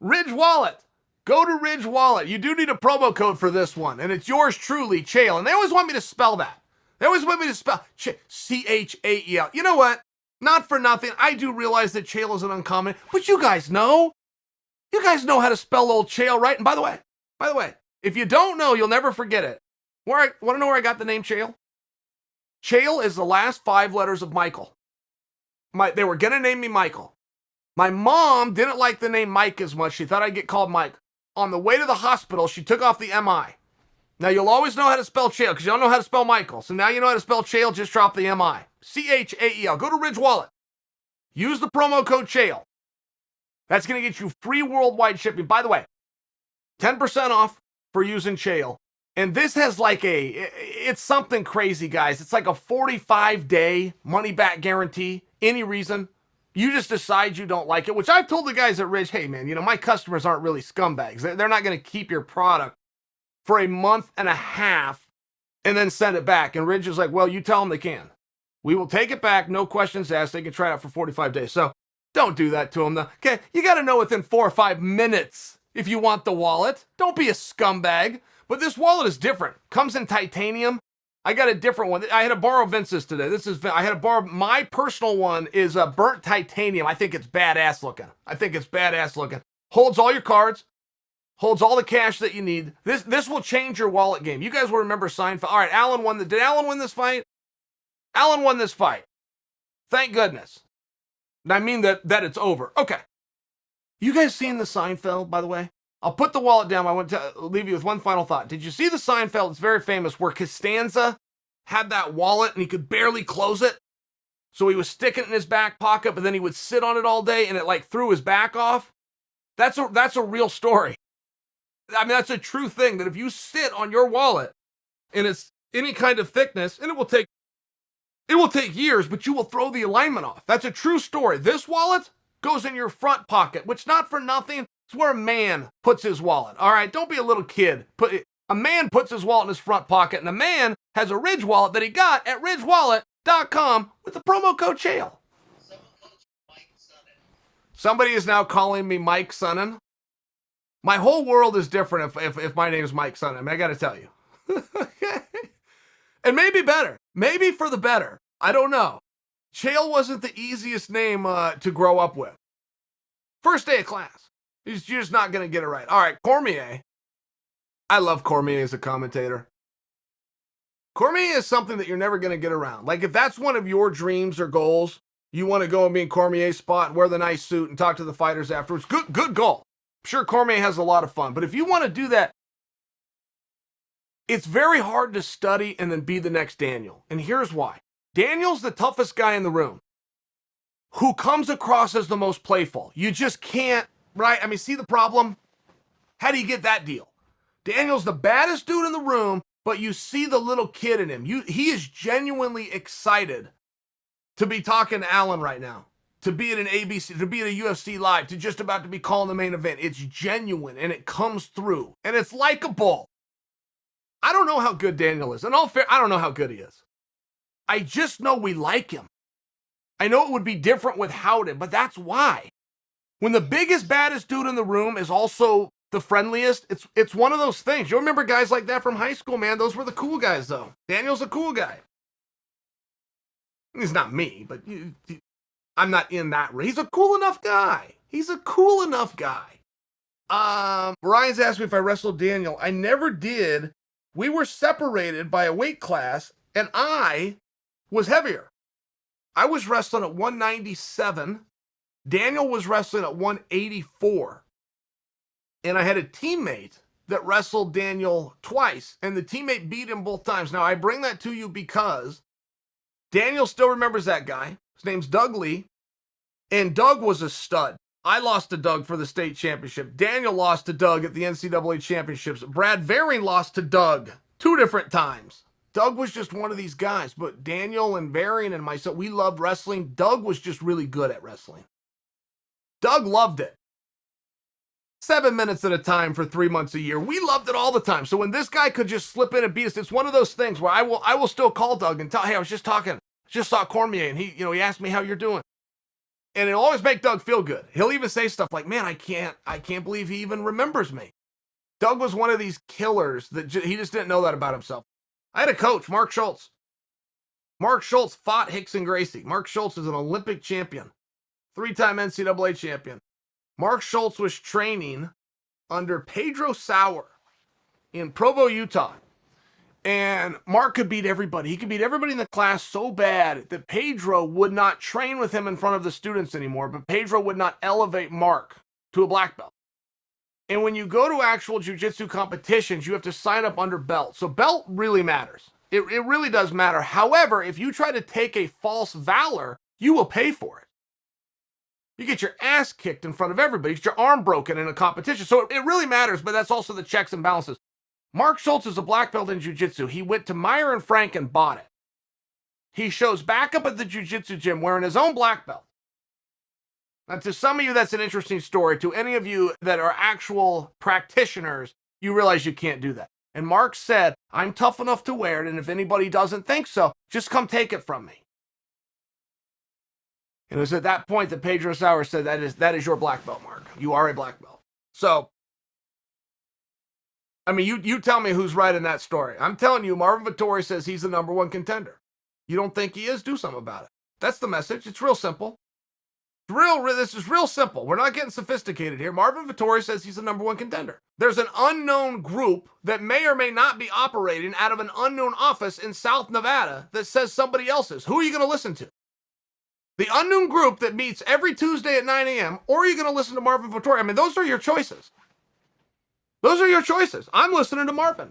Ridge Wallet. Go to Ridge Wallet. You do need a promo code for this one, and it's yours truly, Chael. And they always want me to spell that. They always want me to spell C-H-A-E-L. You know what? Not for nothing. I do realize that Chael is an uncommon, but you guys know. You guys know how to spell old Chael, right? And by the way, if you don't know, you'll never forget it. Want to know where I got the name Chael? Chael is the last 5 letters of Michael. They were going to name me Michael. My mom didn't like the name Mike as much. She thought I'd get called Mike. On the way to the hospital, she took off the M-I. Now, you'll always know how to spell Chael because you don't know how to spell Michael. So now you know how to spell Chael, just drop the M-I. C-H-A-E-L. Go to Ridge Wallet. Use the promo code Chael. That's going to get you free worldwide shipping. By the way, 10% off for using Chael. And this has it's something crazy, guys. It's like a 45-day money-back guarantee. Any reason. You just decide you don't like it, which I've told the guys at Ridge, hey, man, my customers aren't really scumbags. They're not going to keep your product for a month and a half and then send it back. And Ridge is like, well, you tell them they can. We will take it back, no questions asked. They can try it out for 45 days. So don't do that to them, though. Okay, you got to know within 4 or 5 minutes if you want the wallet. Don't be a scumbag. But this wallet is different. Comes in titanium. I got a different one. I had to borrow Vince's today. I had to borrow, my personal one is a burnt titanium. I think it's badass looking. Holds all your cards. Holds all the cash that you need. This will change your wallet game. You guys will remember Seinfeld. All right, did Alan win this fight? Alan won this fight. Thank goodness. And I mean that it's over. Okay. You guys seen the Seinfeld, by the way? I'll put the wallet down. I want to leave you with one final thought. Did you see the Seinfeld? It's very famous where Costanza had that wallet and he could barely close it. So he was sticking it in his back pocket, but then he would sit on it all day and it threw his back off. That's a real story. I mean, that's a true thing that if you sit on your wallet and it's any kind of thickness, and it will take years, but you will throw the alignment off. That's a true story. This wallet goes in your front pocket, which not for nothing. It's where a man puts his wallet. All right, don't be a little kid. A man puts his wallet in his front pocket, and a man has a Ridge wallet that he got at ridgewallet.com with the promo code Chael. Somebody is now calling me Mike Sonnen. My whole world is different if my name is Mike Sonnen. I mean, I got to tell you. And maybe better. Maybe for the better. I don't know. Chael wasn't the easiest name to grow up with. First day of class. You're just not going to get it right. All right, Cormier. I love Cormier as a commentator. Cormier is something that you're never going to get around. Like, if that's one of your dreams or goals, you want to go and be in Cormier's spot and wear the nice suit and talk to the fighters afterwards, good goal. I'm sure Cormier has a lot of fun. But if you want to do that, it's very hard to study and then be the next Daniel. And here's why. Daniel's the toughest guy in the room who comes across as the most playful. You just can't. Right? I mean, see the problem? How do you get that deal? Daniel's the baddest dude in the room, but you see the little kid in him. He is genuinely excited to be talking to Alan right now, to be at an ABC, to be at a UFC Live, to just about to be calling the main event. It's genuine, and it comes through, and it's likable. I don't know how good Daniel is. In all fair, I don't know how good he is. I just know we like him. I know it would be different with Howden, but that's why. When the biggest, baddest dude in the room is also the friendliest, it's one of those things. You remember guys like that from high school, man. Those were the cool guys, though. Daniel's a cool guy. He's not me, but I'm not in that. He's a cool enough guy. Ryan's asked me if I wrestled Daniel. I never did. We were separated by a weight class, and I was heavier. I was wrestling at 197. Daniel was wrestling at 184. And I had a teammate that wrestled Daniel twice, and the teammate beat him both times. Now, I bring that to you because Daniel still remembers that guy. His name's Doug Lee, and Doug was a stud. I lost to Doug for the state championship. Daniel lost to Doug at the NCAA championships. Brad Varing lost to Doug 2 different times. Doug was just one of these guys, but Daniel and Varing and myself, we loved wrestling. Doug was just really good at wrestling. Doug loved it. 7 minutes at a time for 3 months a year. We loved it all the time. So when this guy could just slip in and beat us, it's one of those things where I will still call Doug and tell, hey, I was just talking. Just saw Cormier, and he asked me how you're doing. And it'll always make Doug feel good. He'll even say stuff like, man, I can't believe he even remembers me. Doug was one of these killers that he just didn't know that about himself. I had a coach, Mark Schultz. Mark Schultz fought Rickson Gracie. Mark Schultz is an Olympic champion, 3-time NCAA champion. Mark Schultz was training under Pedro Sauer in Provo, Utah. And Mark could beat everybody. He could beat everybody in the class so bad that Pedro would not train with him in front of the students anymore, but Pedro would not elevate Mark to a black belt. And when you go to actual jiu-jitsu competitions, you have to sign up under belt. So belt really matters. It really does matter. However, if you try to take a false valor, you will pay for it. You get your ass kicked in front of everybody. You get your arm broken in a competition. So it really matters, but that's also the checks and balances. Mark Schultz is a black belt in jiu-jitsu. He went to Meyer and Frank and bought it. He shows back up at the jiu-jitsu gym wearing his own black belt. Now, to some of you, that's an interesting story. To any of you that are actual practitioners, you realize you can't do that. And Mark said, I'm tough enough to wear it, and if anybody doesn't think so, just come take it from me. And it was at that point that Pedro Sauer said, that is your black belt, Mark. You are a black belt. So, I mean, you tell me who's right in that story. I'm telling you, Marvin Vettori says he's the #1 contender. You don't think he is? Do something about it. That's the message. It's real simple. This is real simple. We're not getting sophisticated here. Marvin Vettori says he's the #1 contender. There's an unknown group that may or may not be operating out of an unknown office in South Nevada that says somebody else is. Who are you going to listen to? The unknown group that meets every Tuesday at 9 a.m., or are you going to listen to Marvin Vettori? I mean, those are your choices. Those are your choices. I'm listening to Marvin.